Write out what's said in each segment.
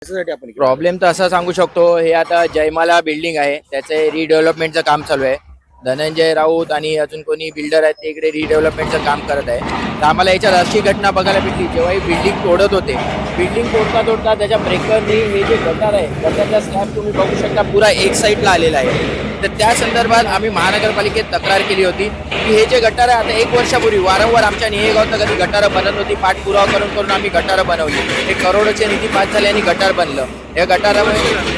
त्याच्यासाठी आपण प्रॉब्लेम तर असा सांगू शकतो, हे आता जयमाला बिल्डिंग आहे त्याचे रिडेव्हलपमेंटचं काम चालू आहे. धनंजय राऊत आणि अजून कोणी बिल्डर आहेत ते इकडे रिडेव्हलपमेंटचं काम करत आहे. तर आम्हाला याच्यात अशी घटना बघायला भेटली, जेव्हा ही बिल्डिंग तोडत होते, बिल्डिंग तोडता तोडता त्याच्या ब्रेकरनी हे जे गटार आहे गटारचा स्लॅब तुम्ही बघू शकता पुरा एक साईडला आलेला आहे. तर त्या संदर्भात आम्ही महानगरपालिकेत तक्रार केली होती की हे जे गटार आहे, आता 1 वर्षापूर्वी वारंवार आमच्या नियेगावात कधी गटारं बनत होती, पाठपुरावा करून करून आम्ही गटारं बनवली. हे करोडोचे निधी पास झाले आणि गटार बनलं. या गटारामध्ये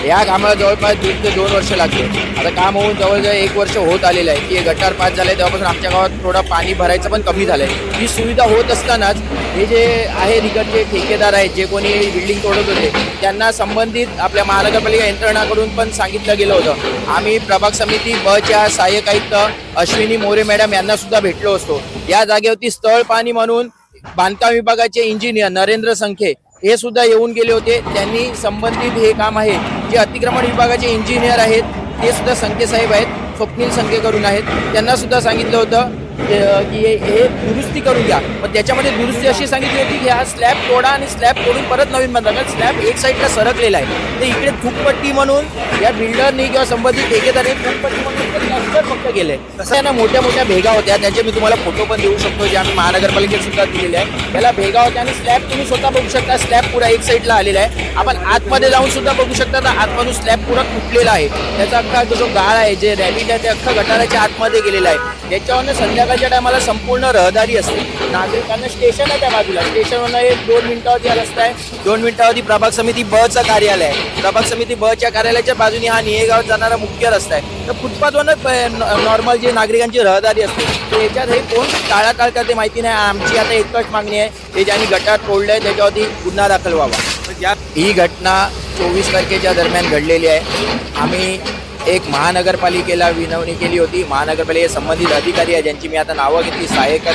या कामाला जवळपास 1.5 ते 2 वर्ष लागले. आता काम होऊन जवळजवळ 1 वर्ष होत आलेलं आहे की हे गटार पास झाले. तेव्हापासून आमच्या गावात थोडं पाणी भरायचं पण कमी झालंय. ही सुविधा होत असतानाच हे जे आहे इकडचे ठेकेदार आहेत, जे कोणी बिल्डिंग तोडत होते, त्यांना संबंधित आपल्या महानगरपालिका यंत्रणाकडून पण सांगितलं गेलं होतं. आम्ही प्रभाग समिती बच्या सहाय्यक आयुक्त अश्विनी मोरे मॅडम यांना सुद्धा भेटलो असतो. या जागेवरती स्थळ पाणी म्हणून बांधकाम विभागाचे इंजिनियर नरेंद्र संखे हे सुद्धा येऊन गेले होते. त्यांनी संबंधित हे काम आहे जे अतिक्रमण विभागाचे इंजिनियर आहेत ते सुद्धा संखे साहेब आहेत, स्वप्नील संखे करून आहेत, त्यांना सुद्धा सांगितलं होतं की हे दुरुस्ती करून घ्या. पण त्याच्यामध्ये दुरुस्ती अशी सांगितली होती की हा स्लॅब तोडा आणि स्लॅब तोडून परत नवीन बांधा. कारण स्लॅब एक साईडला सरकलेला आहे. तर इकडे थूकपट्टी म्हणून या बिल्डरनी किंवा संबंधित ठेकेदाराने थूकपट्टी म्हणून फक्त केलंय. तसं त्यांना मोठ्या मोठ्या भेगा होत्या, त्याचे मी तुम्हाला फोटो पण देऊ शकतो जे आम्ही महानगरपालिकेत सुद्धा दिलेले आहे. त्याला भेगा होत्या आणि स्लॅब तुम्ही स्वतः बघू शकता, स्लॅब पुरा एक साईडला आलेला आहे. आपण आतमध्ये जाऊन सुद्धा बघू शकता, तर आतमधून स्लॅब पुरा तुटलेला आहे. त्याचा अख्खा जो गाळ आहे, जे रॅबिट आहे, ते अख्खा गटाराच्या आतमध्ये गेलेला आहे. त्याच्यावरनं संध्याकाळच्या टायमाला संपूर्ण रहदारी असते. नागरिकांना स्टेशन आहे त्या बाजूला, स्टेशनवरनं एक 2 मिनिटावरती हा रस्ता आहे. 2 मिनिटावरती प्रभाग समिती बचं कार्यालय आहे. प्रभाग समिती बच्या कार्यालयाच्या बाजूने हा नियेगावात जाणारा मुख्य रस्ता आहे. तर फुटपाथवरनं नॉर्मल जे नागरिकांची रहदारी असते, तर याच्यात हे कोण टाळाटाळ करते माहिती नाही. आमची आता एकच मागणी आहे, हे ज्यांनी गटार तोडलंय त्याच्यावरती गुन्हा दाखल व्हावा. ही घटना 24 तारखेच्या दरम्यान घडलेली आहे. आम्ही एक महानगरपालिकेला विनवणी केली होती. महानगरपालिकेचे संबंधित अधिकारी आहे ज्यांची मी आता नावं घेतली, सहाय्यक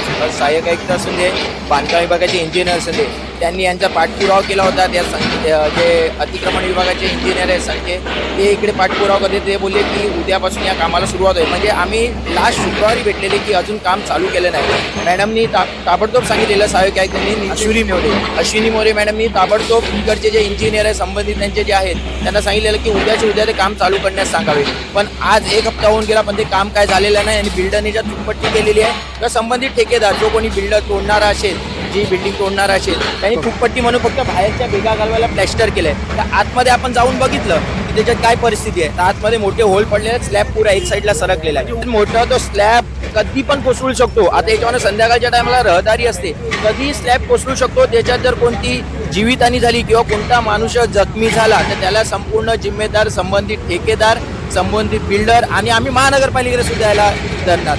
आयुक्त असून दे, बांधकाम विभागाचे इंजिनियर असून दे, त्यांनी यांचा पाठपुरावा केला होता. त्या जे अतिक्रमण विभागाचे इंजिनियर आहेत संख्ये, ते इकडे पाठपुरावा करते. ते बोलले की उद्यापासून या कामाला सुरुवात होईल. म्हणजे आम्ही लास्ट शुक्रवारी भेटलेले की अजून काम चालू केलं नाही. मॅडमनी ताबडतोब सांगितलेलं, सहाय्यक आयुक्तांनी अश्विनी मोरे मॅडमनी ताबडतोब इकडचे जे इंजिनियर आहे संबंधित त्यांचे जे आहेत त्यांना सांगितलेलं की उद्या ते काम चालू करण्यास सांगावे. पण आज 1 हप्ता होऊन गेला पण ते काम काय झालेलं नाही. आणि बिल्डरने ज्या तुटपट्टी केलेली आहे तर संबंधित ठेकेदार जो कोणी बिल्डर तोडणारा असेल, जी बिल्डिंग तोडणार असेल, त्यांनी तुटपट्टी म्हणून फक्त बाहेरच्या भेगा घालवायला प्लॅस्टर केलंय. तर आतमध्ये आपण जाऊन बघितलं की त्याच्यात काय परिस्थिती आहे. तर आतमध्ये मोठे होल पडलेले, स्लॅब पुरा एक साईडला सरकलेला आहे. मोठा तो स्लॅब कधी पण कोसळू शकतो. आता याच्यावर संध्याकाळच्या टायमाला रहदारी असते, कधी स्लॅब कोसळू शकतो. त्याच्यात जर कोणती जीवितहानी झाली किंवा कोणता माणूस जखमी झाला तर त्याला संपूर्ण जिम्मेदार संबंधित ठेकेदार, संबंधित बिल्डर आणि आम्ही महानगरपालिकेला सुद्धा याला धरणार.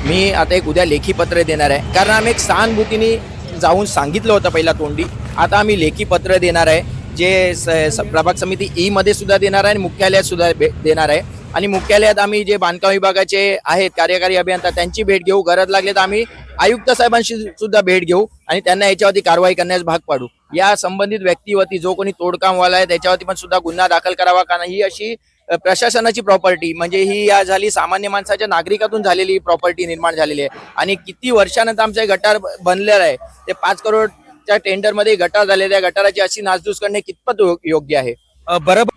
मी आता एक उद्या लेखी पत्र देणार आहे, कारण आम्ही एक सहानुभूतीने जाऊन सांगितलं होतं पहिला तोंडी. आता आम्ही लेखी पत्र देणार आहे, जे प्रभाग समिती ई मध्ये सुद्धा देणार आहे आणि मुख्यालयात सुद्धा देणार आहे. आणि मुख्यालयात आम्ही जे बांधकाम विभागाचे आहेत कार्यकारी अभियंता त्यांची भेट घेऊ. गरज लागले तर आम्ही आयुक्त साहेबांशी सुद्धा भेट घेऊ आणि त्यांना याच्यावरती कारवाई करण्यास भाग पाडू. या संबंधित व्यक्तीवरती जो कोणी तोडकामवाला आहे त्याच्यावरती पण सुद्धा गुन्हा दाखल करावा. कारण ही अशी प्रशासनाची प्रॉपर्टी, म्हणजे ही या झाली सामान्य माणसाच्या नागरिकातून झालेली प्रॉपर्टी निर्माण झालेली आहे. आणि किती वर्षानंतर आमचं गटार बनलेलं आहे. ते 5 करोडच्या टेंडरमध्ये गटार झालेल्या गटाराची अशी नासधूस करणे कितपत योग्य आहे. बरोबर.